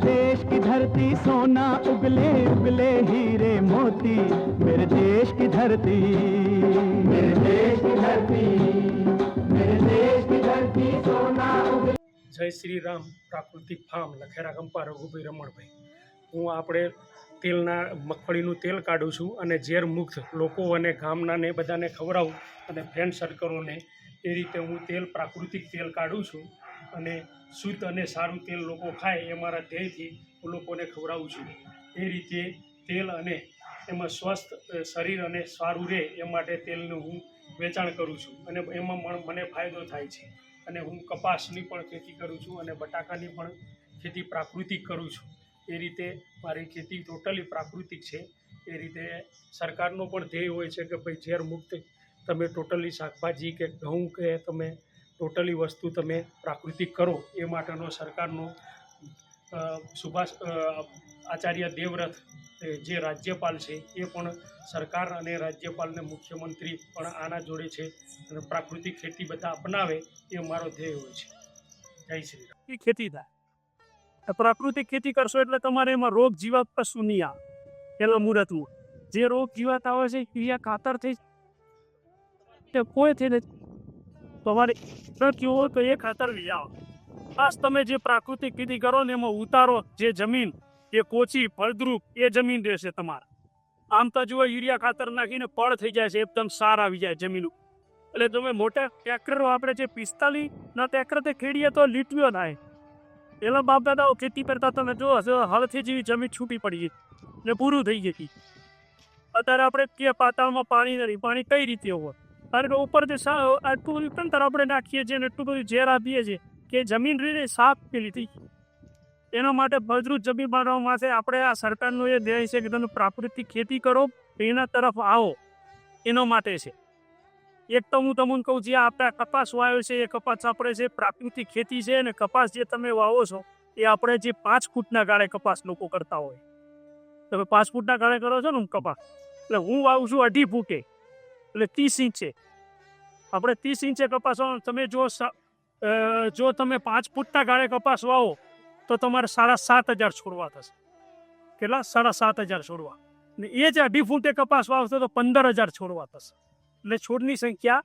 देश की धरती सोना उगले उगले हीरे मोती, मेरे देश की धरती, मेरे देश की धरती, मेरे देश की धरती सोना उगले। जय श्री राम। प्राकृतिक फार्म लखेરા ગંપા રઘુભાઈ રમણભાઈ। હું આપણે તેલના મગફળીનું તેલ કાઢું છું અને ઝેર મુક્ત લોકો અને ગામનાને બધાને ખવડાવું અને ફ્રેન્ડ સર્કલોને એ રીતે હું તેલ પ્રાકૃતિક તેલ કાઢું છું અને શુદ્ધ અને સારું તેલ લોકો ખાય એ મારા ધ્યેયથી હું લોકોને ખવડાવું છું। એ રીતે તેલ અને એમાં સ્વસ્થ શરીર અને સારું રહે એ માટે તેલનું હું વેચાણ કરું છું અને એમાં મને ફાયદો થાય છે। અને હું કપાસની પણ ખેતી કરું છું અને બટાકાની પણ ખેતી પ્રાકૃતિક કરું છું। એ રીતે મારી ખેતી ટોટલી પ્રાકૃતિક છે। એ રીતે સરકારનો પણ ધ્યેય હોય છે કે ભાઈ ઝેર મુક્ત તમે ટોટલી શાકભાજી કે ઘઉં કે તમે ટોટલી વસ્તુ તમે પ્રાકૃતિક કરો એ માટેનો સરકારનો સુભાષ આચાર્ય દેવવ્રત જે રાજ્યપાલ છે એ પણ સરકાર અને રાજ્યપાલને મુખ્યમંત્રી પણ આના જોડે છે અને પ્રાકૃતિક ખેતી બધા અપનાવે એ મારો ધ્યેય હોય છે। જય શ્રી રામ। ખેતી થાય પ્રાકૃતિક ખેતી કરશો એટલે તમારે એમાં રોગ જીવાત કશું નહીં આવે। પેલા મુહૂર્તમાં જે રોગ જીવાત આવે છે એ ખાતરથી કોઈથી નથી। તમારે કેવું હોય તો એ ખાતર લઈ આવો। ખાસ તમે જે પ્રાકૃતિક ખેતી કરો ને એમાં ઉતારો જે જમીન એ કોચી ફળદ્રુપ એ જમીન રહેશે તમારે। આમ તો જુઓ યુરિયા ખાતર નાખીને પળ થઈ જાય છે, એકદમ સાર આવી જાય જમીન। એટલે તમે મોટા ટ્રેક્ટરો આપણે જે 45ના ટ્રેક્ટરથી ખેડીએ તો લીટીઓ થાય। પેલા બાપ દાદાઓ ખેતી કરતા તમે જો હળથી જેવી જમીન છૂટી પડી ગઈ ને પૂરું થઈ ગઈ। અત્યારે આપણે કે પાતાળમાં પાણી નથી, પાણી કઈ રીતે હોય? કારણ કે ઉપર જે આટલું બધું કંતર આપણે નાખીએ છીએ ને એટલું બધું ઝેર આપીએ છીએ કે જમીન રીતે સાફ પેલી થઈ ગઈ। એના માટે ફળદ્રુપ જમીન બનાવવા માટે આપણે આ સરકારનો એ ધ્યેય છે કે તમે પ્રાકૃતિક ખેતી કરો એના તરફ આવો એના માટે છે। એક તો હું તમને કહું છું આપણે કપાસ વાવ્યો છે એ કપાસ આપણે જે પ્રાકૃતિક ખેતી છે ને કપાસ જે તમે વાવો છો એ આપણે જે 5 ફૂટના ગાળે કપાસ લોકો કરતા હોય। તમે 5 ફૂટના ગાળે કરો છો ને કપાસ, એટલે હું વાવું છું 2.5 ફૂટે એટલે 30 ઇંચે। આપણે 30 ઇંચે કપાસ તમે જો તમે 5 ફૂટના ગાળે કપાસ વાવો તો તમારે 7,500 છોડવા થશે। કેટલા? 7,500 છોડવા। ને એ જ 2.5 ફૂટે કપાસ વાવશો તો 15,000 છોડવા થશે। એટલે છોડની સંખ્યા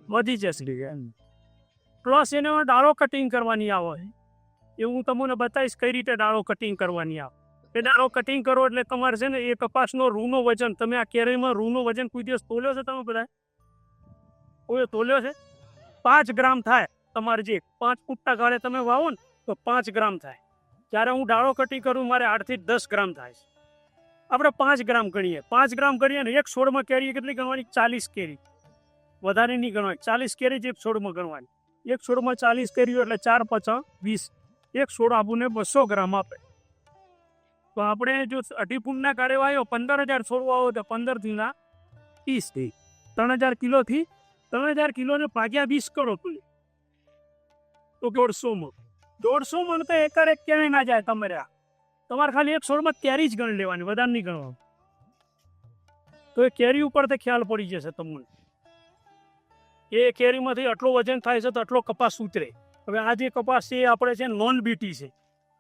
વધી જશે। પ્લસ એને ડાળો કટિંગ કરવાની આવે એ હું તમને બતાવીશ કઈ રીતે ડાળો કટિંગ કરવાની આવે। એ ડાળો કટિંગ કરો એટલે તમારે છે ને એ કપાસનો રૂનો વજન, તમે આ કેરીમાં રૂનો વજન કોઈ દિવસ તોલ્યો છે? તમે બધા કોઈ તોલ્યો છે? 5 ગ્રામ થાય તમારે। જે 5 ફૂટના ગાળે તમે વાવો ને તો 5 ગ્રામ થાય। જ્યારે હું ડાળો કટિંગ કરું મારે 8 થી 10 ગ્રામ થાય છે। આપણે 5 ગ્રામ ગણીએ, 5 ગ્રામ ગણીએ ને એક છોડમાં કેરી કેટલી ગણવાની? 40 કેરી, વધારે નહીં ગણવાની। 40 કેરી જ એક છોડમાં ગણવાની। એક છોડમાં 40 કેરીઓ એટલે 4 × 5 = 20। એક છોડ આપણને 200 ગ્રામ આપે। તો આપણે જો 2.5 ફૂટના ગાળે વાવ્યો 15,000 છોડવા હોય તો 15 × 30 3,000 કિલોથી 3,000 કિલોને ભાગ્યા 20 કરો તો 150 મણ। 150 મણ તો એકર એક કેરી ના જાય તમારે ખાલી એક છોડમાં કેરી જ ગણી લેવાની, વધારે નહીં ગણવાનું। તો એ કેરી ઉપર તો ખ્યાલ પડી જશે તમને એ કેરીમાંથી આટલો વજન થાય છે તો આટલો કપાસ ઉતરે। હવે આ જે કપાસ છે એ આપણે છે નોન બીટી છે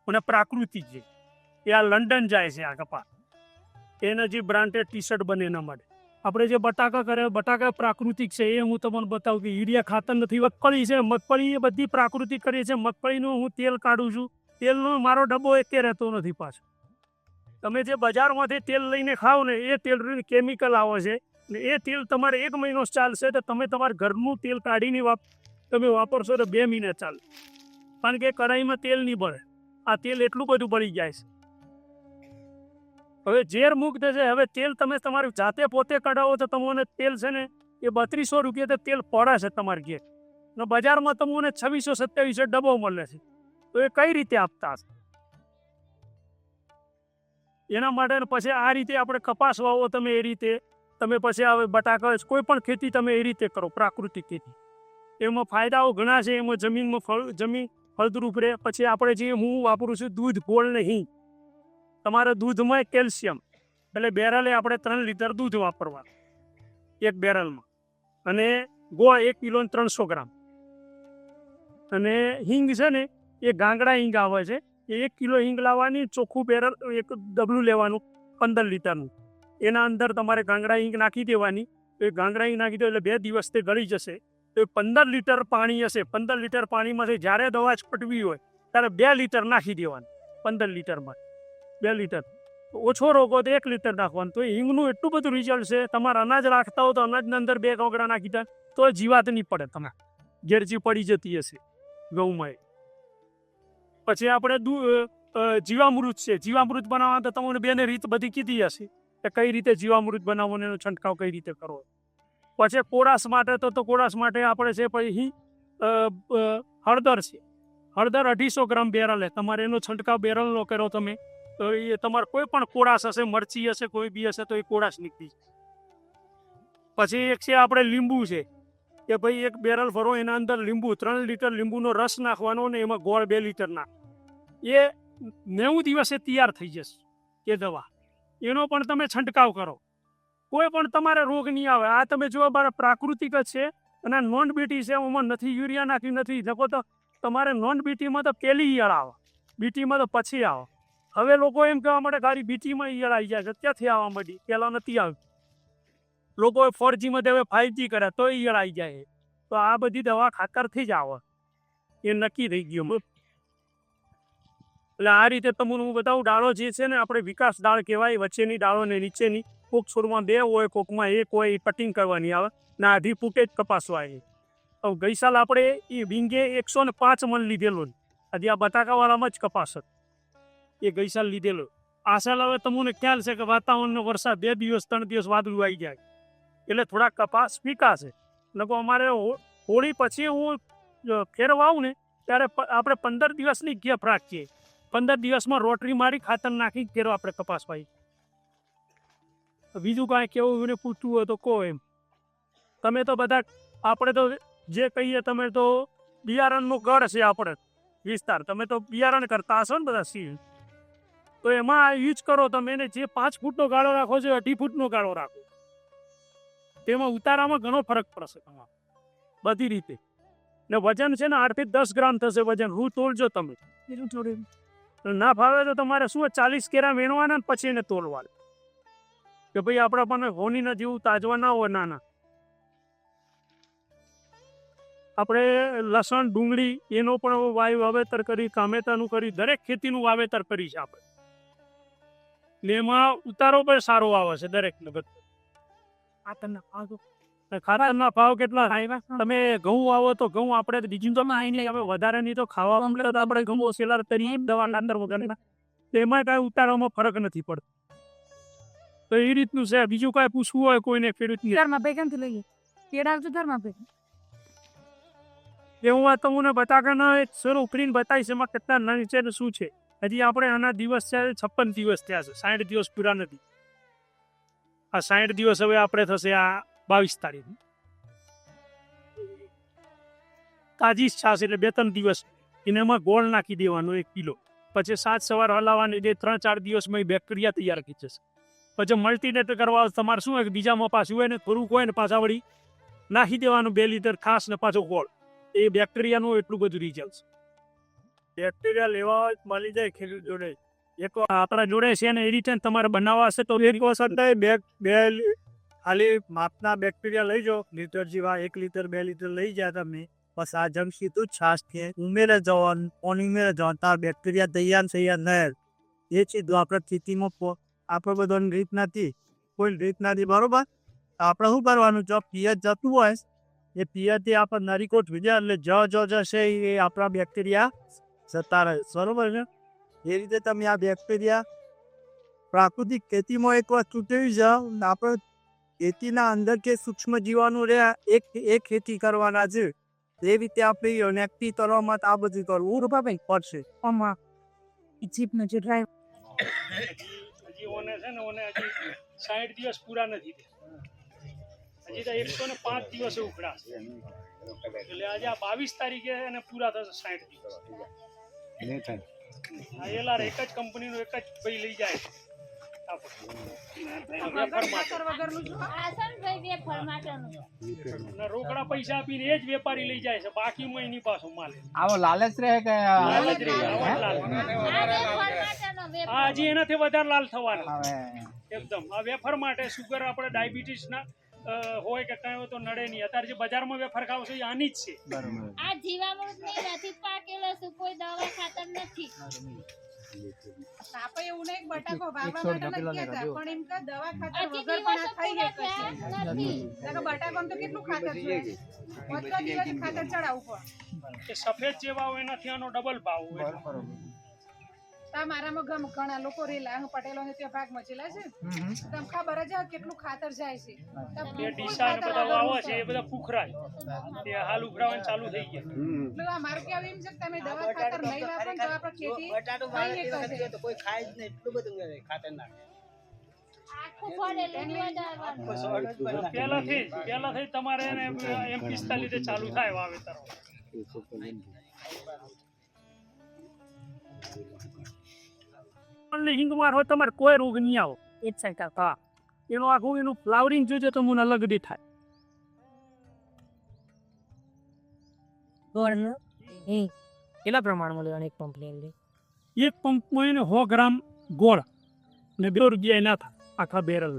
અને પ્રાકૃતિક છે। એ આ લંડન જાય છે આ કપાસ, એના જે બ્રાન્ડેડ ટી શર્ટ બને એના માટે। આપણે જે બટાકા કરે બટાકા પ્રાકૃતિક છે એ હું તમને બતાવું કે યુરિયા ખાતર નથી। મગફળી છે, મગફળી એ બધી પ્રાકૃતિક કરી છે। મગફળીનું હું તેલ કાઢું છું, તેલનો મારો ડબ્બો એકે રહેતો નથી પાછો। તમે જે બજારમાંથી તેલ લઈને ખાઓ ને એ તેલ કેમિકલ આવે છે ને એ તેલ તમારે 1 મહિનો ચાલશે તો તમે તમારા ઘરનું તેલ કાઢીને તમે વાપરશો તો 2 મહિના ચાલે। કારણ કે કઢાઈમાં તેલ નહીં બળે, આ તેલ એટલું બધું બળી જાય છે। હવે ઝેર મુક્ત છે। હવે તેલ તમે તમારી જાતે પોતે કઢાવો તો તમને તેલ છે ને એ 3200 રૂપિયા તો તેલ પડે છે તમારે ઘેર, ને બજારમાં તમને 2600-2700 ડબ્બો મળે છે। તો એ કઈ રીતે આપતા હશે? એના માટે પછી આ રીતે આપણે કપાસ વાવો તમે એ રીતે તમે પછી આવે બટાકા કોઈ પણ ખેતી તમે એ રીતે કરો પ્રાકૃતિક ખેતી। એમાં ફાયદાઓ ઘણા છે। એમાં જમીન ફળદ્રુપ રહે। પછી આપણે જે હું વાપરું છું દૂધ, ગોળ ને હિંગ। તમારે દૂધમાં કેલ્શિયમ એટલે બેરલે આપણે 3 લીટર દૂધ વાપરવાનું એક બેરલમાં, અને ગોળ 1 કિલો 300 ગ્રામ, અને હિંગ છે ને એ ગાંગડા હિંગ આવે છે એ 1 કિલો હિંગ લાવવાની, ચોખ્ખું બેરલ એક ડબલું લેવાનું 15 લીટરનું, એના અંદર તમારે ગાંગડા હિંગ નાખી દેવાની. તો એ ગાંગડા હિંગ નાખી દો એટલે 2 દિવસ તે ગળી જશે. તો 15 લીટર પાણી હશે, 15 લીટર પાણીમાંથી જ્યારે દવા છોટવી હોય ત્યારે 2 લીટર નાખી દેવાનું. 15 લીટરમાં 2 લીટર, ઓછો રોગ હોય તો 1 લીટર નાખવાનું. તો હિંગનું એટલું બધું રિઝલ્ટ છે. તમારે અનાજ રાખતા હો તો અનાજની અંદર 2 ગાંગડા નાખી દે તો જીવાત નહીં પડે, તમે ગેરજી પડી જતી હશે ઘઉંમાં. પછી આપણે જીવામૃત છે. જીવામૃત બનાવવા તો તમને બેને રીત બધી કીધી હશે કે કઈ રીતે જીવામૃત બનાવવાનો, એનો છંટકાવ કઈ રીતે કરવો. પછી કોળાશ માટે તો કોળાશ માટે આપણે છે પછી હળદર છે. હળદર 250 ગ્રામ બેરલે તમારે એનો છંટકાવ બેરલનો કરો તમે તો એ તમારે કોઈ પણ કોળાશ હશે, મરચી હશે, કોઈ બી હશે તો એ કોળાશ નીકળી. પછી એક છે આપણે લીંબુ છે કે ભાઈ એક બેરલ ભરો, એના અંદર લીંબુ 3 લીટર લીંબુનો રસ નાખવાનો ને એમાં ગોળ 2 લીટર નાખ. એ 90 દિવસે તૈયાર થઈ જશે એ દવા. એનો પણ તમે છંટકાવ કરો, કોઈ પણ તમારે રોગ નહીં આવે. આ તમે જો પ્રાકૃતિક જ છે અને નોન બીટી છે, એમાં નથી યુરિયા નાખ્યું, નથી લખો તો તમારે નોન બીટીમાં તો પહેલી ઈયળ આવે, બીટીમાં તો પછી આવે. હવે લોકો એમ કહેવા માટે ગાડી બીટીમાં ઈયળ આવી જાય છે, ક્યાંથી આવવા માંડી, પહેલાં નથી આવી. લોકોએ 4Gમાં હવે 5G કર્યા તો ઈયળ આવી જાય. તો આ બધી દવા ખાતરથી જ આવે, એ નક્કી થઈ ગયું. એટલે આ રીતે તમને હું બતાવું. ડાળો જે છે ને આપણે વિકાસ ડાળ કહેવાય, વચ્ચેની ડાળો ને નીચેની. કોક છોડમાં 2 હોય, કોકમાં 1 હોય, એ કટિંગ કરવાની આવે ને આધી ફૂટે જ કપાસવાય. ગઈ સાલ આપણે એ વિંગે 105 મણ લીધેલો, હજી આ બટાકાવાળામાં જ કપાસ એ ગઈ સાલ લીધેલો. આ સાલ હવે તમને ખ્યાલ છે કે વાતાવરણનો વરસાદ 2 દિવસ 3 દિવસ વાદળું આવી જાય એટલે થોડા કપાસ પીકા છે. લગો અમારે હોળી પછી હું ફેરવા આવું ને ત્યારે આપણે 15 દિવસની ગેપ રાખીએ. 15 દિવસમાં રોટરી મારી ખાતર નાખી ફેરવા આપણે કપાસ પાઈ. બીજું કાંઈ કેવું એને પૂછવું હોય તો કહો. એમ તમે તો બધા આપણે તો જે કહીએ, તમે તો બિયારણનો ગઢ છે આપણે વિસ્તાર, તમે તો બિયારણ કરતા હશો ને બધા સિંહ, તો એમાં યુઝ કરો તમે. એને જે 5 ફૂટનો ગાળો રાખો છો, 2.5 ફૂટનો ગાળો રાખો, તેમાં ઉતારામાં ઘણો ફરક પડશે તમારો બધી રીતે. ને વજન છે ને 8 થી 10 ગ્રામ થશે વજન. હું તોલજો તમે, ના ફાવે તો તમારે શું 40 કેરા વેણવાના પછી એને તોલવાનું કે ભાઈ આપણા પણ હોનીના જેવું તાજવા ના હોય. નાના આપણે લસણ, ડુંગળી એનો પણ વાવેતર કરી, ટામેટાનું કરી, દરેક ખેતીનું વાવેતર કરી છે આપણે. ને એમાં ઉતારો પણ સારો આવે છે દરેકને. ખાતરના ભાવ કેટલા થાય? તમે ઘઉં વાવો તો ઘઉં આપણે બીજું તો હવે વધારે નહીં તો ખાવા મળે તો આપણે ઘઉં સેલાર કરીએ દવાના અંદર વગર, એમાં કાંઈ ઉતારવામાં ફરક નથી પડતો. તો એ રીતનું છે. બીજું કાંઈ પૂછવું હોય કોઈને ખેડૂતને? એ હું આ તમને બટાકાના એક સર ઉકળીને બતાવીશ એમાં કેટલા નાની છે ને શું છે. હજી આપણે આના દિવસ છે 56 દિવસ થયા છે, 60 દિવસ પૂરા નથી. આ 60 દિવસ હવે આપણે થશે આ 22 તારીખ. તાજી છાશ એટલે 2-3 દિવસ એને એમાં ગોળ નાખી દેવાનો 1 કિલો. પછી સાંજ સવાર હલાવવાની, જે 3-4 દિવસમાં બેક્ટેરિયા તૈયાર થઈ જશે. પછી મલ્ટીનેટ કરવા તમારે શું હોય કે બીજામાં પાછું હોય ને થોડુંક હોય ને પાછા વળી નાખી દેવાનું 2 લીટર ખાસ ને પાછો ગોળ. એ બેક્ટેરિયાનું એટલું બધું રિઝલ્ટ છે. બેક્ટેરિયા લેવા મળી જાય ખેડૂત જોડે. એક આપણા જોડે છે ને એ રીતે તમારે બનાવવા હશે તો ખાલી માપના બેક્ટેરિયા લઈ જાઓ, લીટર જેવા 1 લીટર 2 લીટર લઈ જાય તમે. બસ આ જંગસી તું છાશ કે ઉમેરે જવાનું, પાણી ઉમેરે જવાનું, તાર બેક્ટેરિયા તૈયાર નહીં. એ ચીજ આપણે ખેતીમાં આપણે બધાની રીત નથી, કોઈ રીત નથી. બરોબર, આપણે શું કરવાનું? જો પિયત જતું હોય એ પિયતથી આપણે નરીકોટ વિજય એટલે જશે એ આપણા બેક્ટેરિયા જતા રહે. બરોબર છે? એ રીતે તમે આ બેક્ટેરિયા પ્રાકૃતિક ખેતીમાં એક વાર ચૂંટવી જાઓ. આપણે ખેતીના અંદર કે સૂક્ષ્મ જીવાણુ રહ્યા એક ખેતી કરવાના છે. એ રીતે આપણે યુનેક્ટી કરવા માટે આ બધું કરવું પડશે. હજી ઓને છે ને ઓને હજી 60 દિવસ પૂરા નથી થયા. હજી તો 105 દિવસે ઉખડાશે. એટલે આજે આ 22 તારીખે એને પૂરા થશે 60 દિવસ. આ એલાર એક જ કંપનીનો એક જ ભાઈ લઈ જાય. રોકડા પૈસા આપીને એ જ વેપારી લઈ જાય છે, બાકીમાં એની પાછો માલ. આવો લાલચ રહે કે લાલચ રહે, આવા જ લાલ. આ હજી એનાથી વધારે લાલ થવાના એકદમ. આ વેફર માટે સુગર આપણે ડાયાબિટીસના હોય કે કઈ હોય તો નડે નહીં. અત્યારે જે બજારમાં વેફર ખાવ છો એ આની જ છે. આ જીવામૃત નથી પાકેલો છે, કોઈ દવા ખાતર નથી. આપણે એવું નહીં બટાકો વાવવા માટે નથી કહેતા, પણ એમ કે દવા ખાતર હજી વગર પણ દિવસો આ થઈ પૂરા જાય થયા પછી. નથી. બટાકામાં તો કેટલું ખાતર જોઈએ, 15 દિવસ ખાતર ચડાવવું પડે. એ સફેદ જેવા હોય એનાથી આનો ડબલ ભાવ હોય. તા મારામાં ઘણા લોકો રેલા પટેલોને ત્યાં ભાગ મચેલા છે, તમને ખબર જ કેટલું ખાતર જાય છે. એ ડીસા ને બધા વાવો છે એ બધા ફૂખરાય, તે હાલ ઉભરાવાનું ચાલુ થઈ ગયા. એટલે મારું કહેવું એમ છે કે તમે દવા ખાતર નહીં વાપરો ને તો આપણે ખેતી આખું ફળેલું વધારવાનું. પહેલાથી જ તમારે એને M45 ચાલુ થાય વાવેતર. હિંગ મારો તમારે કોઈ રોગ નહીં આવો. એ જ સાઈડ હા, એનું આખું એનું ફ્લાવરિંગ જોજો તો મને અલગ ડી થાય. કેટલા પ્રમાણમાં લેવાની એક પંપ લઈ? એક પંપમાં એને 100 ગ્રામ ગોળ ને 2 રૂપિયા ના થાય આખા બેરલ.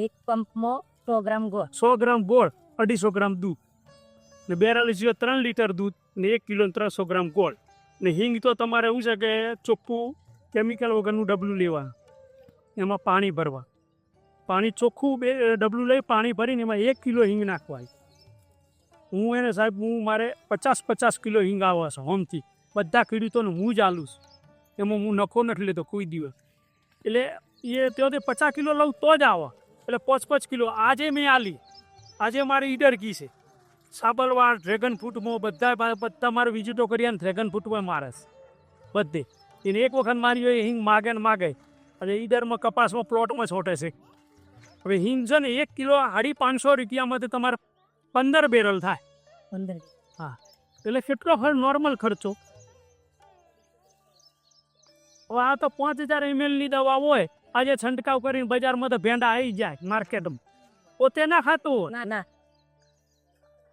એક પંપમાં 100 ગ્રામ ગોળ, 100 ગ્રામ ગોળ, 250 ગ્રામ દૂધ ને 3 લીટર દૂધ ને 1 કિલો 300 ગ્રામ ગોળ ને હિંગ. તો તમારે એવું છે કે ચોખ્ખું કેમિકલ વગરનું ડબલું લેવાનું, એમાં પાણી ભરવા. પાણી ચોખ્ખું ડબલું લઈ પાણી ભરીને એમાં 1 કિલો હિંગ નાખવાની. હું એને સાહેબ મારે 50 કિલો હિંગ આવે છે હોમથી. બધા ખેડૂતોને હું જ આલું છું, એમાં હું નફો નથી લેતો કોઈ દિવસ. એટલે એ ત્યાંથી 50 કિલો લઉં તો જ આવે, એટલે 5 કિલો આજે મેં આલી. આજે મારી ઈડર કી છે સાબરવાળ, ડ્રેગન ફ્રૂટમાં બધા મારે વિઝિટો કરી અને ડ્રેગન ફ્રૂટમાં મારે છે બધે. એને એક વખત મારી હોય હિંગ માગે ને માગે. અને ઈડરમાં કપાસમાં પ્લોટમાં છોટે છે. હવે હિંગ છે ને 1 કિલો 550 રૂપિયામાંથી તમારે 15 બેરલ થાય. 15. હા, એટલે કેટલો નોર્મલ ખર્ચો. હવે આ તો 5000 ml ની દવા હોય, આજે છંટકાવ કરીને બજારમાં તો ભેંડા આવી જાય માર્કેટમાં, પોતે ના ખાતું હોય. ના ના,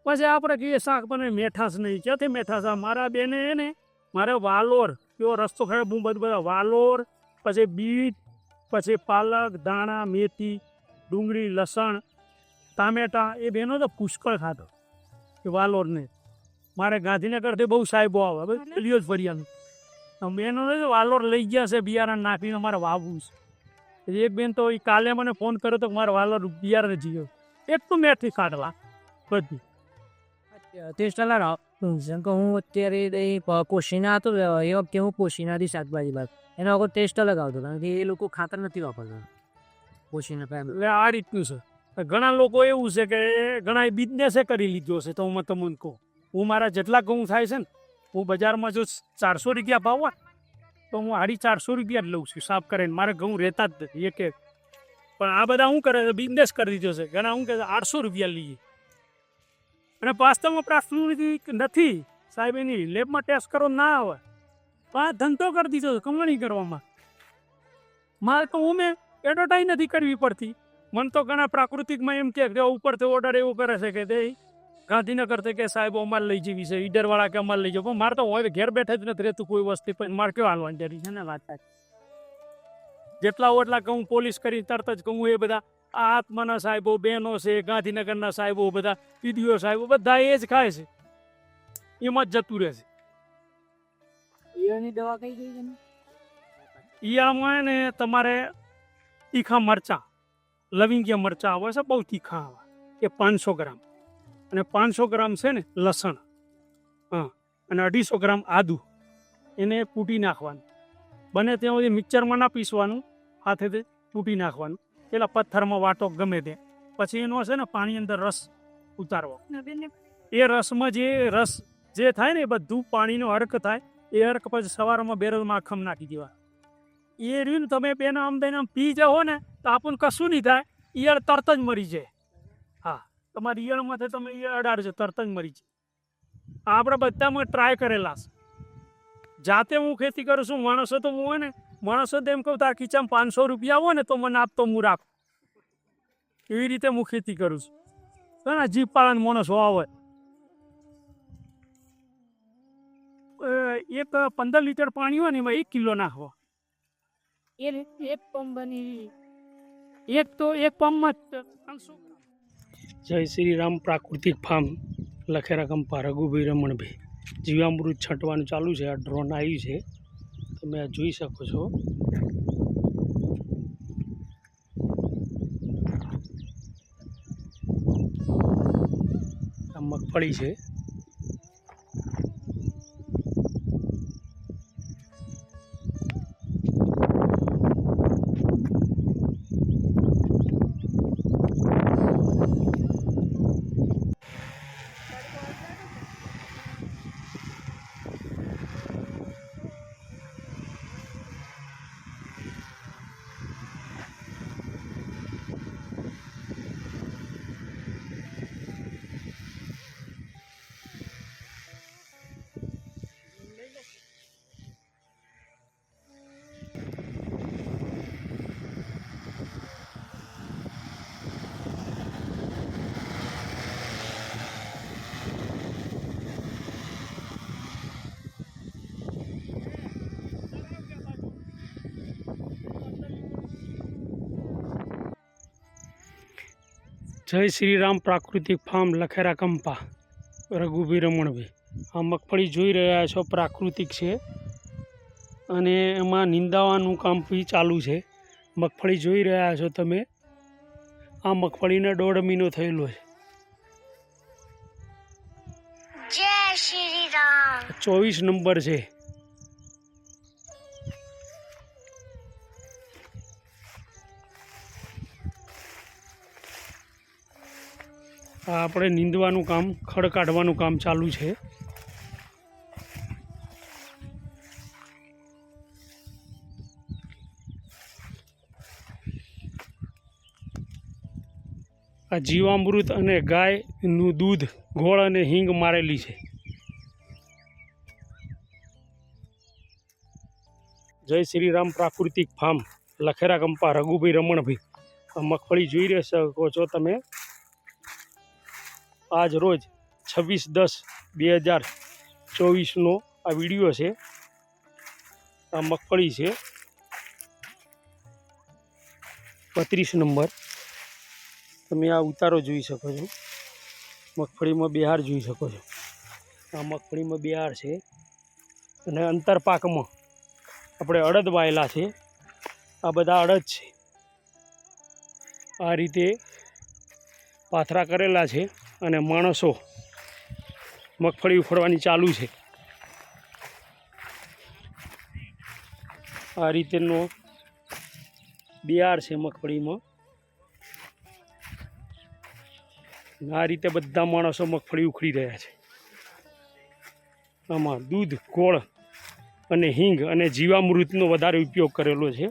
પછી આપણે કહીએ શાક બને મેઠાશ નહીં. ક્યાંથી મેઠાશ? મારા બેને ને મારે વાલોર કેવો રસ્તો ખરે હું બધા વાલોર, પછી બીટ, પછી પાલક, દાણા, મેથી, ડુંગળી, લસણ, ટામેટા એ બેનો તો પુષ્કળ ખાતો કે વાલોરને. મારે ગાંધીનગરથી બહુ સાહેબો આવે લિયો જ ફરિયાનું. બેનો વાલોર લઈ ગયા છે બિયારણ નાખીને મારે વાવવું છે. એક બેન તો કાલે મને ફોન કર્યો તો મારે વાલોર બિયારણ જીવ્યો એટલું મેથી કાઢવા બધી. ટેસ્ટ અલગ જેમ કે હું અત્યારે કોશીના હતો એ વખતે હું કોશીનાથી શાકભાજી બાદ એનો વખત ટેસ્ટ અલગ આવતો, કારણ કે એ લોકો ખાતર નથી વાપરતા કોશીના પહેલાં. એટલે આ રીતનું છે. ઘણા લોકો એવું છે કે ઘણા બિઝનેસે કરી લીધો છે. તો હું તમને કહું, હું મારા જેટલા ઘઉં થાય છે ને, હું બજારમાં જો 400 રૂપિયા ભાવ હોય તો હું 450 રૂપિયા જ લઉં છું સાફ કરીને. મારે ઘઉં રહેતા જ નથી એક. પણ આ બધા શું કરે છે, બિઝનેસ કરી દીધો છે. ઘણા શું કહે છે 800 રૂપિયા લઈએ, અને વાસ્તવમાં પ્રાકૃતિક નથી સાહેબ. એની લેબમાં ટેસ્ટ કરો ના આવે. તો આ ધંધો કરી દીધો છે કમાણી કરવામાં. મારે તો મેં એડવર્ટાઈઝ નથી કરવી પડતી. મને તો ઘણા પ્રાકૃતિકમાં એમ કે ઉપરથી ઓર્ડર એવું કરે છે કે તે ગાંધીનગરથી કે સાહેબ અમારે લઈ જવી છે, ઈડરવાળા કે અમારે લઈ જવું. પણ મારે તો હોય ઘેર બેઠા જ નથી રહેતું કોઈ વસ્તુ. પણ મારે કેવા હાલવાની જરૂર છે ને વાત. જેટલા ઓટલા કહું પોલીસ કરી તરત જ કહું એ બધા આત્માના સાહેબો, બહેનો છે, ગાંધીનગરના સાહેબો, બધા પીડીઓ સાહેબો બધા એ જ ખાય છે, એમાં જ જતું રહે છે. ઈયળની દવા કઈ ગઈ છે? ઈયળમાં ને તમારે તીખા મરચાં, લવિંગિયા મરચાં આવે છે, બહુ તીખા આવે એ 500 ગ્રામ. અને 500 ગ્રામ છે ને લસણ, હા, અને 250 ગ્રામ આદુ એને કૂટી નાખવાનું. બને ત્યાં સુધી મિક્સરમાં ના પીસવાનું, હાથેથી કૂટી નાખવાનું. પેલા પથ્થરમાં વાટો ગમે તે. પછી એનો છે ને પાણી અંદર રસ ઉતારવો. એ રસમાં જે રસ જે થાય ને એ બધું પાણીનો અર્ક થાય. એ અર્ક પછી સવારમાં બેરલમાં આખમ નાખી દેવા. એ રહ્યું તમે બેને આમ બેને આમ પી જાઓ ને તો આપણને કશું નહીં થાય. ઈયળ તરત જ મરી જાય. હા, તમારી ઈયળમાંથી તમે ઈયળ અડાડજો તરત જ મરી જાય. આપણે બધામાં ટ્રાય કરેલા છે. જાતે હું ખેતી કરું છું. માણસો તો હું હોય ને માણસો તો એમ કહું તાર ખીચામાં 500 રૂપિયા હોય ને તો મને આપતો હું રાખું. એવી રીતે હું ખેતી કરું છું. ને જીપ પાલન માણસ હોય એક 15 લીટર પાણી હોય ને એમાં 1 કિલો નાખવો. એક પંપની એક પંપમાં 300. જય શ્રી રામ પ્રાકૃતિક ફાર્મ લખેરા કંપા રઘુભાઈ રમણભાઈ જીવામૃત છંટવાનું ચાલુ છે. આ ડ્રોન આવ્યું છે, તમે આ જોઈ શકો છો. આ મગફળી છે. જય શ્રી રામ પ્રાકૃતિક ફાર્મ લખેરા કંપા રઘુભાઈ રમણભાઈ. આ મગફળી જોઈ રહ્યા છો, પ્રાકૃતિક છે અને એમાં નિંદાવાનું કામ બી ચાલુ છે. મગફળી જોઈ રહ્યા છો તમે. આ મગફળીને 1.5 મહિનો થયેલો છે. જય શ્રી રામ. 24 નંબર છે. આ આપણે નીંદવાનું કામ, ખડ કાઢવાનું કામ ચાલુ છે. આ જીવામૃત અને ગાયનું દૂધ, ગોળ અને હિંગ મારેલી છે. જય શ્રી રામ પ્રાકૃતિક ફાર્મ લખેરા કંપા રઘુભાઈ રમણભાઈ. આ મગફળી જોઈ શકો છો તમે. આજ રોજ 26/10/2024નો આ વિડીયો છે. આ મગફળી છે 32 નંબર. તમે આ ઉતારો જોઈ શકો છો. મગફળીમાં બિહાર જોઈ શકો છો. આ મગફળીમાં બિહાર છે અને અંતર પાકમાં આપણે અડદ વાયેલા છે. આ બધા અડદ છે. આ રીતે પાથરા કરેલા છે અને માણસો મગફળી ઉખડવાની ચાલુ છે. આ રીતેનો બિયાર છે મગફળીમાં. આ રીતે બધા માણસો મગફળી ઉખડી રહ્યા છે. આમાં દૂધ, ગોળ અને હિંગ અને જીવામૃતનો વધારે ઉપયોગ કરેલો છે.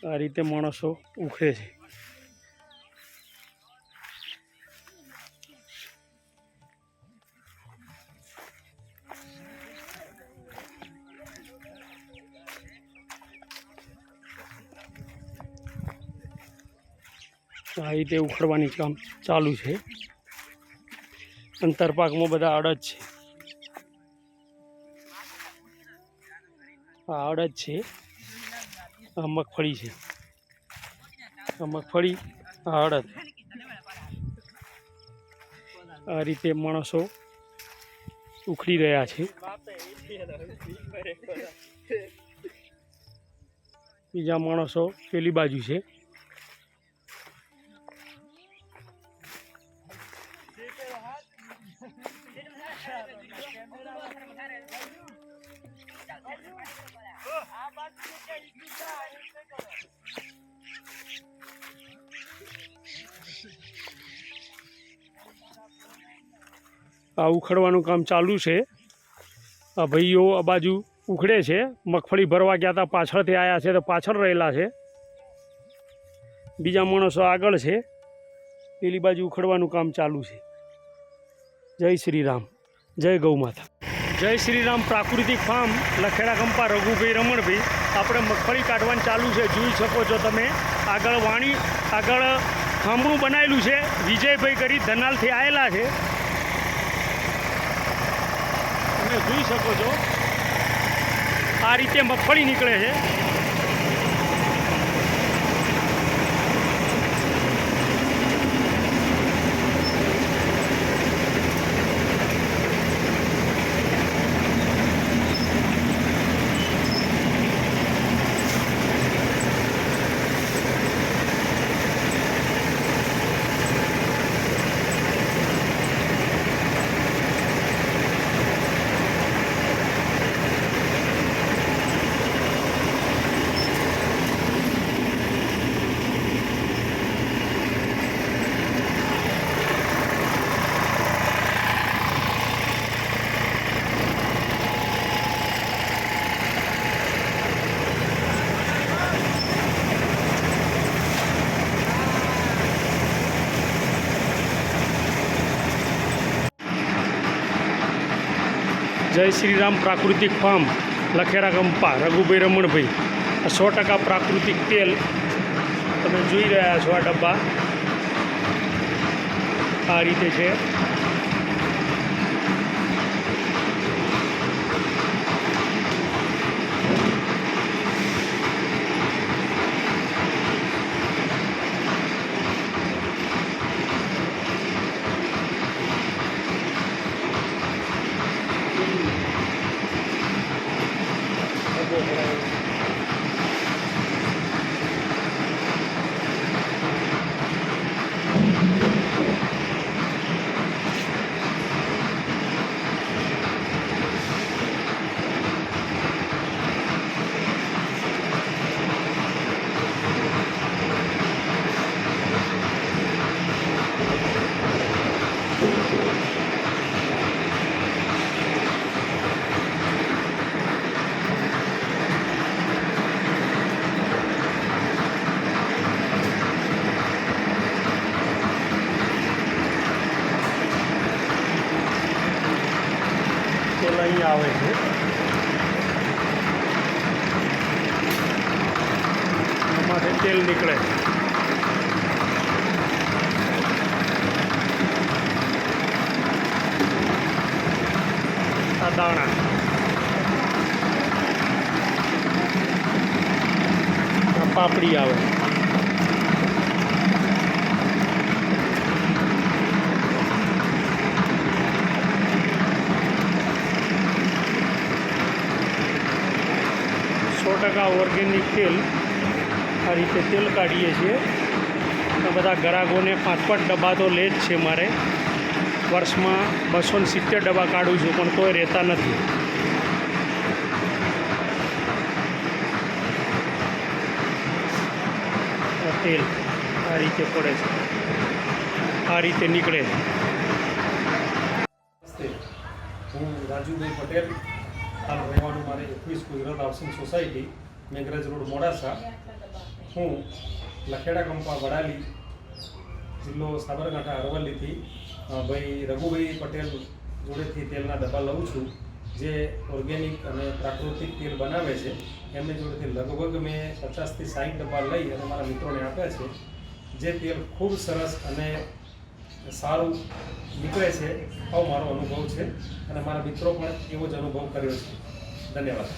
આ રીતે માણસો ઉખડે છે. આ રીતે ઉખડવાની કામ ચાલુ છે. અંતરપાકમાં બધા અડદ છે. આ અડદ છે. આ મગફળી છે. આ મગફળી, આ અડદ. આ રીતે માણસો ઉખડી રહ્યા છે. બીજા માણસો પેલી બાજુ છે. આ ઉખડવાનું કામ ચાલુ છે. આ ભાઈઓ આ બાજુ ઉખડે છે. મગફળી ભરવા ગયા હતા, પાછળથી આવ્યા છે તો પાછળ રહેલા છે. બીજા માણસો આગળ છે, પેલી બાજુ ઉખડવાનું કામ ચાલુ છે. જય શ્રી રામ, જય ગૌ માતા. જય શ્રી રામ. પ્રાકૃતિક ફાર્મ લખેડા કંપા રઘુભાઈ રમણભાઈ. આપણે મગફળી કાઢવાનું ચાલુ છે, જોઈ શકો છો તમે. આગળ થાંભણું બનાવેલું છે, વિજયભાઈ કરી ધનાલથી આવેલા છે, તમે જોઈ શકો છો. આ રીતે મગફળી નીકળે છે. જય શ્રી રામ. પ્રાકૃતિક ફાર્મ લખેડા કંપા રઘુભાઈ રમણભાઈ. 100% પ્રાકૃતિક તેલ તમે જોઈ રહ્યા છો. આ ડબ્બા આ રીતે છે. તેલ અહીં આવે છે. આમાંથી તેલ નીકળે. આ દાણા આ પાપડી આવે. ઓર્ગેનિક તેલ આ રીતે તેલ કાઢીએ છીએ. બધા ગ્રાહકોને 5-5 ડબ્બા તો લે જ છે. મારે વર્ષમાં 270 ડબ્બા કાઢું છું, પણ કોઈ રહેતા નથી. તેલ આ રીતે પડે છે, આ રીતે નીકળે છે. હું રાજુભાઈ પટેલ, હાલ રહેવાનું મારે 21 Gujarat housing society, Meghraj road, Modasa. હું લખેડા કંપા વડાલી, જિલ્લો સાબરકાંઠા, અરવલ્લીથી ભાઈ રઘુભાઈ પટેલ જોડેથી તેલના ડબ્બા લઉં છું, જે ઓર્ગેનિક અને પ્રાકૃતિક તેલ બનાવે છે. એમની જોડેથી લગભગ મેં 50થી 60 ડબ્બા લઈ અને મારા મિત્રોને આપ્યા છે. જે તેલ ખૂબ સરસ અને સારું નીકળે છે, આવો મારો અનુભવ છે અને મારા મિત્રો પણ એવો જ અનુભવ કર્યો છે. ધન્યવાદ.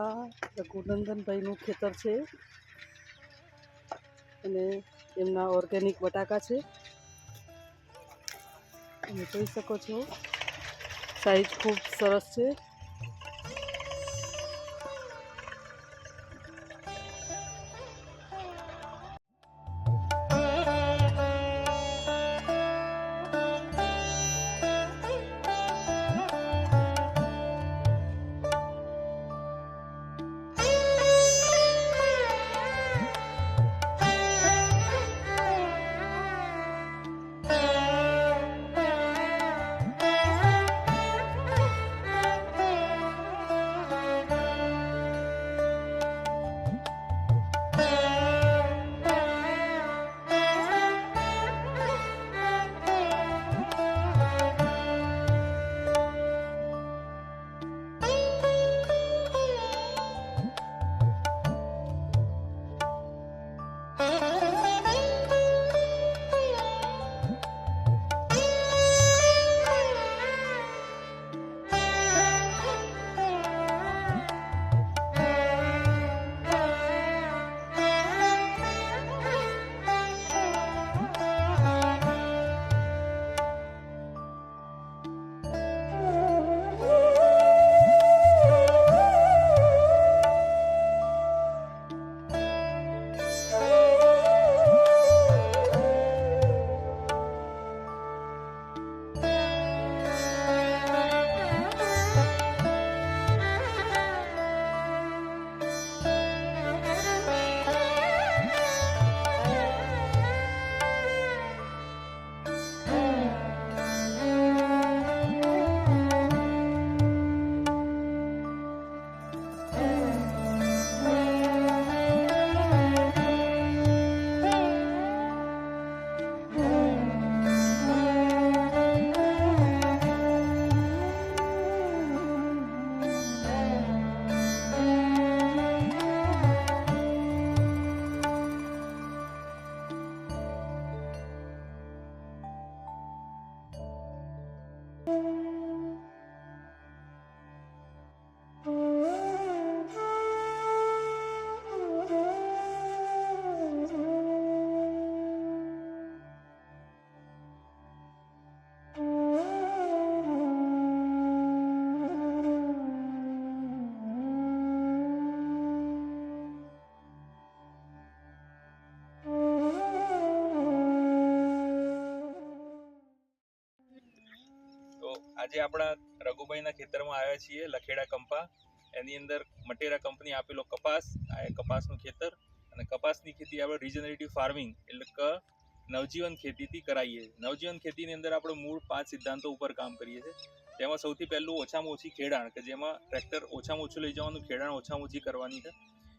આ રઘુનંદનભાઈનું ખેતર છે અને એમના ઓર્ગેનિક બટાકા છે. તમે જોઈ શકો છો સાઈઝ ખૂબ સરસ છે. આજે આપણા રઘુભાઈના ખેતરમાં આવ્યા છીએ લખેડા કંપા. એની અંદર મટેરા કંપની આપેલો કપાસ, આ કપાસનું ખેતર, અને કપાસની ખેતી આપણે રિજનરેટિવ ફાર્મિંગ એટલે કે નવજીવન ખેતીથી કરાવીએ છીએ. નવજીવન ખેતીની અંદર આપણે મૂળ 5 સિદ્ધાંતો ઉપર કામ કરીએ છીએ. તેમાં સૌથી પહેલું ઓછામાં ઓછી ખેડાણ, કે જેમાં ટ્રેક્ટર ઓછામાં ઓછું લઈ જવાનું, ખેડાણ ઓછામાં ઓછી કરવાની છે.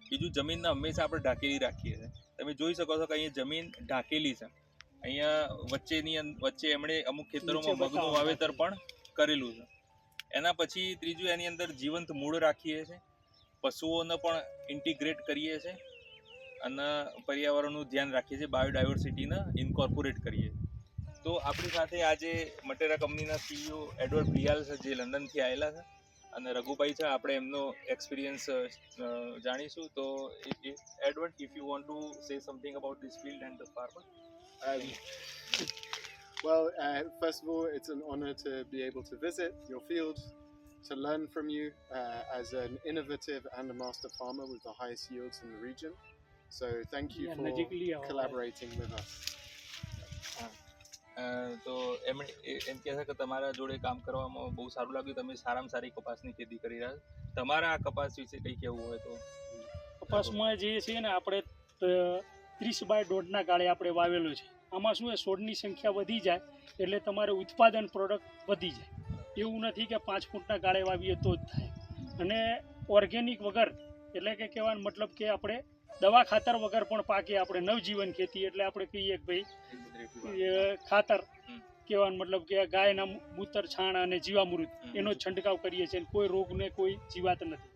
બીજું, જમીનને હંમેશા આપણે ઢાંકેલી રાખીએ છીએ. તમે જોઈ શકો છો કે અહીંયા જમીન ઢાંકેલી છે. અહીંયા વચ્ચે એમણે અમુક ખેતરોમાં મગનું વાવેતર પણ કરેલું છે. એના પછી ત્રીજું, એની અંદર જીવંત મૂળ રાખીએ છીએ, પશુઓને પણ ઇન્ટિગ્રેટ કરીએ છીએ અને પર્યાવરણનું ધ્યાન રાખીએ છીએ, બાયોડાયવર્સિટીને ઇન્કોર્પોરેટ કરીએ છીએ. તો આપણી સાથે આજે મટેરા કંપનીના CEO એડવર્ડ બ્લિયાલ છે, જે લંડનથી આવેલા છે, અને રઘુભાઈ છે. આપણે એમનો એક્સપિરિયન્સ જાણીશું. તો Edward, if you want to say something about this field and the farmer. Well, first of all, it's an honor to be able to visit your field, to learn from you as an innovative and a master farmer with the highest yields in the region. So thank you for collaborating with us. તો એમ કહે છે કે તમારા જોડે કામ કરવામાં બહુ સારું લાગ્યું. તમે સારામાં સારી કપાસની ખેતી કરી રહ્યા છો. તમારા આ કપાસ વિશે કંઈ કહેવું હોય તો? કપાસમાં જે છે ને, આપણે 30x1.5 ગાળે આપણે વાવેલું છે. આમાં શું, છોડની સંખ્યા વધી જાય એટલે તમારે ઉત્પાદન પ્રોડક્ટ વધી જાય. એવું નથી કે 5 ફૂટના ગાળે વાવીએ તો જ થાય. અને ઓર્ગેનિક વગર, એટલે કે કહેવાનો મતલબ કે આપણે દવા ખાતર વગર પણ પાકે. આપણે નવજીવન ખેતી એટલે આપણે કહીએ કે ભાઈ ખાતર, કહેવાનો મતલબ કે ગાયના મૂત્ર, છાણ અને જીવામૃત એનો છંટકાવ કરીએ છીએ. કોઈ રોગને કોઈ જીવાત નથી.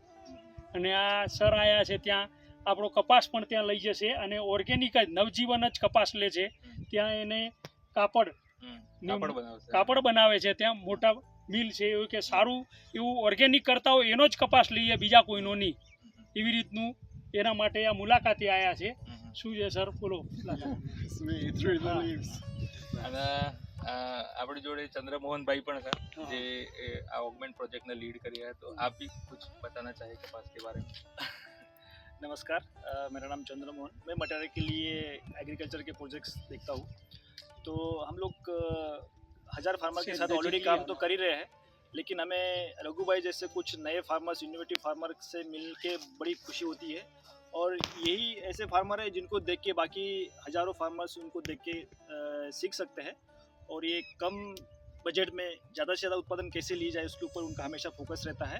અને આ સર આયા છે ત્યાં આપણો કપાસ પણ ત્યાં લઈ જશે, અને ઓર્ગેનિક જ નવજીવન જ કપાસ લે છે. ત્યાં એને કાપડ બનાવે છે. ત્યાં મોટા મિલ છે એવું કે સારું એવું ઓર્ગેનિક કરતા હોય એનો જ કપાસ લઈએ, બીજા કોઈનો નહીં, એવી રીતનું એના માટે આ મુલાકાતે આવ્યા છે. શું છે સર, બોલો. અને આપણી જોડે चंद्रमोहन भाई પણ છે જે આ ऑगमेंट प्रोजेक्ट ने लीड કરી है, तो आप भी कुछ बताना चाहे कपास के बारे में. नमस्कार, मेरा नाम चंद्रमोहन. मैं मटेरियल के लिए एग्रीकल्चर के प्रोजेक्ट्स देखता हूँ. तो हम लोग 1000 फार्मर के साथ ऑलरेडी काम तो कर ही रहे हैं, लेकिन हमें रघु भाई जैसे कुछ नए फार्मर्स, इनोवेटिव फार्मर से मिल के बड़ी खुशी होती है. और यही ऐसे फार्मर है जिनको देख के बाकी हज़ारों फार्मर्स उनको देख के सीख सकते हैं. और ये कम बजट में ज़्यादा से ज़्यादा उत्पादन कैसे ली जाए उसके ऊपर उनका हमेशा फोकस रहता है.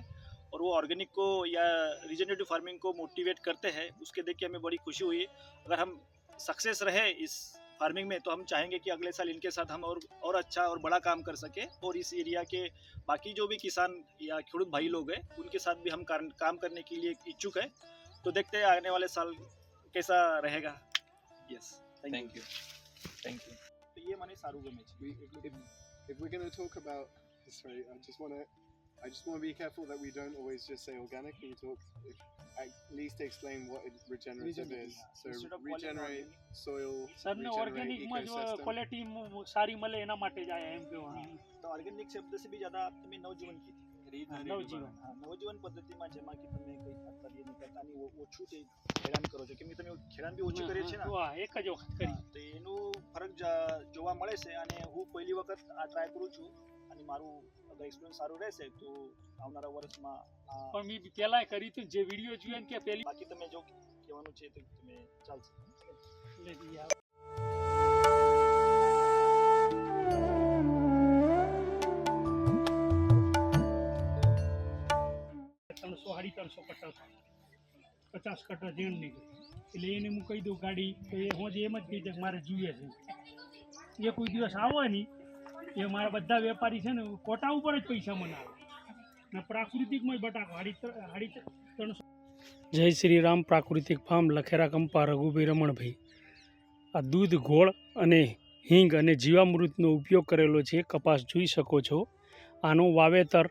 और वो ऑर्गेनिक को या रीजनरेटिव फार्मिंग को मोटिवेट करते हैं, उसके देख के हमें बड़ी खुशी हुई. अगर हम सक्सेस रहे इस फार्मिंग में तो हम चाहेंगे कि अगले साल इनके साथ हम और अच्छा और बड़ा काम कर सके. और इस एरिया के बाकी जो भी किसान या खेडूत भाई लोग हैं उनके साथ भी हम काम करने के लिए इच्छुक है. तो देखते हैं आने वाले साल कैसा रहेगा. Yes, thank you. तो ये माने सारू गमे છે. If we're going to talk about, sorry, I just want to be careful that we don't always just say organic. We talk, at least explain what regenerative is. So regenerate soil, સરને ઓર્ગેનિકમાં જો quality સારી મળે એના માટે જ આયા એમ કહેવાનું. તો ઓર્ગેનિક શબ્દ से भी ज्यादा તમે નવજીવન કીધી. નવજીવન પદ્ધતિમાં જેમાં કે તમે કંઈ ખાતર નહીં કરતા નહીં, ઓછું તે ખેડાણ કરો છો, કેમ કે તમે ખેડાણ બી ઓછું કરીએ છે ને, એક જ વખત કરી, તો એનું ફરક જોવા મળે છે. અને હું પહેલી વખત આ ટ્રાય કરું છું અને મારું અગર એક્સપિરિયન્સ સારું રહેશે તો આવનારા વર્ષમાં પણ મેં પહેલા કરી તો જે વિડીયો જોયો ને કે પહેલી, બાકી તમે જો કહેવાનું છે તો તમે ચાલશે. સાડી 300 કટ્ટા થાય, 50 કટ્ટા ઝીણ નીકળે. એટલે એને હું કહી દઉં ગાડી તો એ હું એમ જ કહી દઉં કે મારે જોઈએ છે. એ કોઈ દિવસ આવો નહીં, એ મારા બધા વેપારી છે ને કોટા ઉપર જ પૈસા મને આવે ને પ્રાકૃતિકમાં બટાકો 350. જય શ્રી રામ. પ્રાકૃતિક ફાર્મ લખેરા કંપા રઘુભાઈ રમણભાઈ. આ દૂધ, ગોળ અને હિંગ અને જીવામૃતનો ઉપયોગ કરેલો છે કપાસ, જોઈ શકો છો. આનું વાવેતર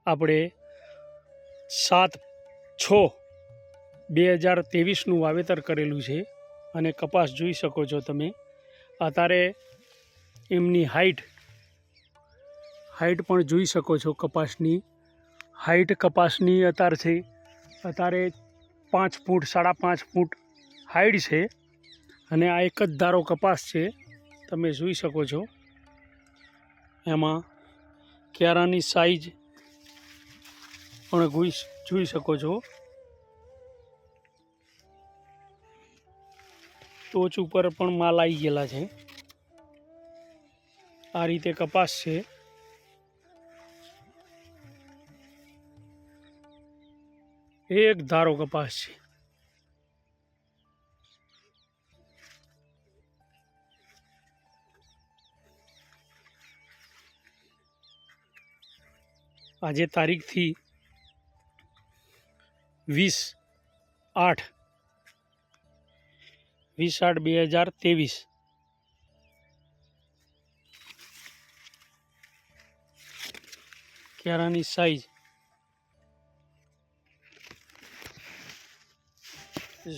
આપણે 7/6/2023 વાવેતર કરેલું છે. અને કપાસ જોઈ શકો છો તમે. અત્યારે એમની હાઈટ પણ જોઈ શકો છો. કપાસની હાઈટ કપાસની અત્યારે 5 ફૂટ 5.5 ફૂટ હાઈટ છે. અને આ એક જ ધારો કપાસ છે, તમે જોઈ શકો છો. એમાં ક્યારાની સાઈઝ પણ જોઈ શકો છો. ટોચ ઉપર પણ માલ આવી ગયેલા છે. આ રીતે કપાસ છે. એક ધારો કપાસ છે. આજે તારીખથી 20/8/2023 ક્યારાની સાઈઝ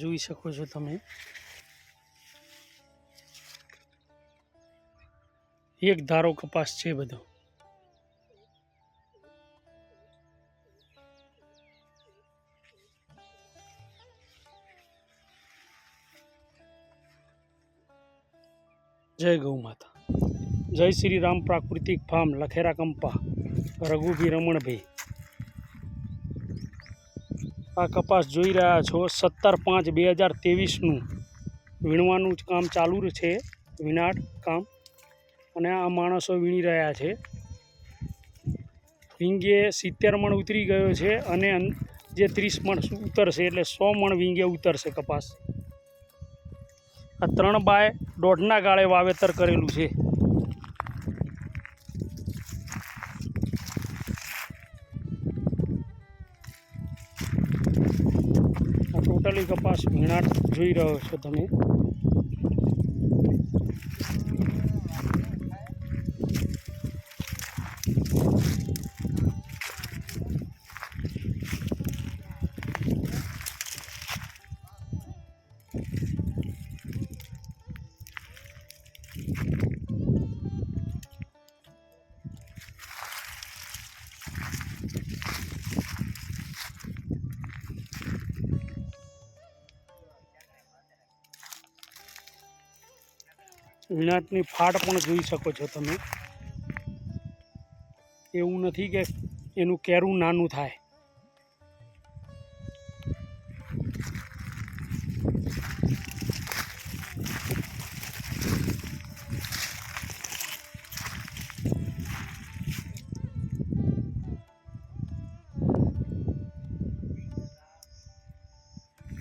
જોઈ શકો છો તમે. એક ધારો કપાસ છે બધો. જય ગૌ માતા. જય શ્રી રામ. પ્રાકૃતિક ફાર્મ લખેરા કંપા રઘુભાઈ રમણભાઈ. આ કપાસ જોઈ રહ્યા છો 17/5/2023 વીણવાનું કામ ચાલુ છે, વિનાટ કામ. અને આ માણસો વીણી રહ્યા છે. વીંગે 70 મણ ઉતરી ગયો છે અને જે 30 મણ ઉતરશે એટલે 100 મણ વીંગે ઉતરશે કપાસ. આ 3/1.5 ગાળે વાવેતર કરેલું છે. આ ટોટલી કપાસ ભીણાટ જોઈ રહ્યો છો તમે. વીણાટની ફાટ પણ જોઈ શકો છો તમે. એવું નથી કે એનું કેરું નાનું થાય.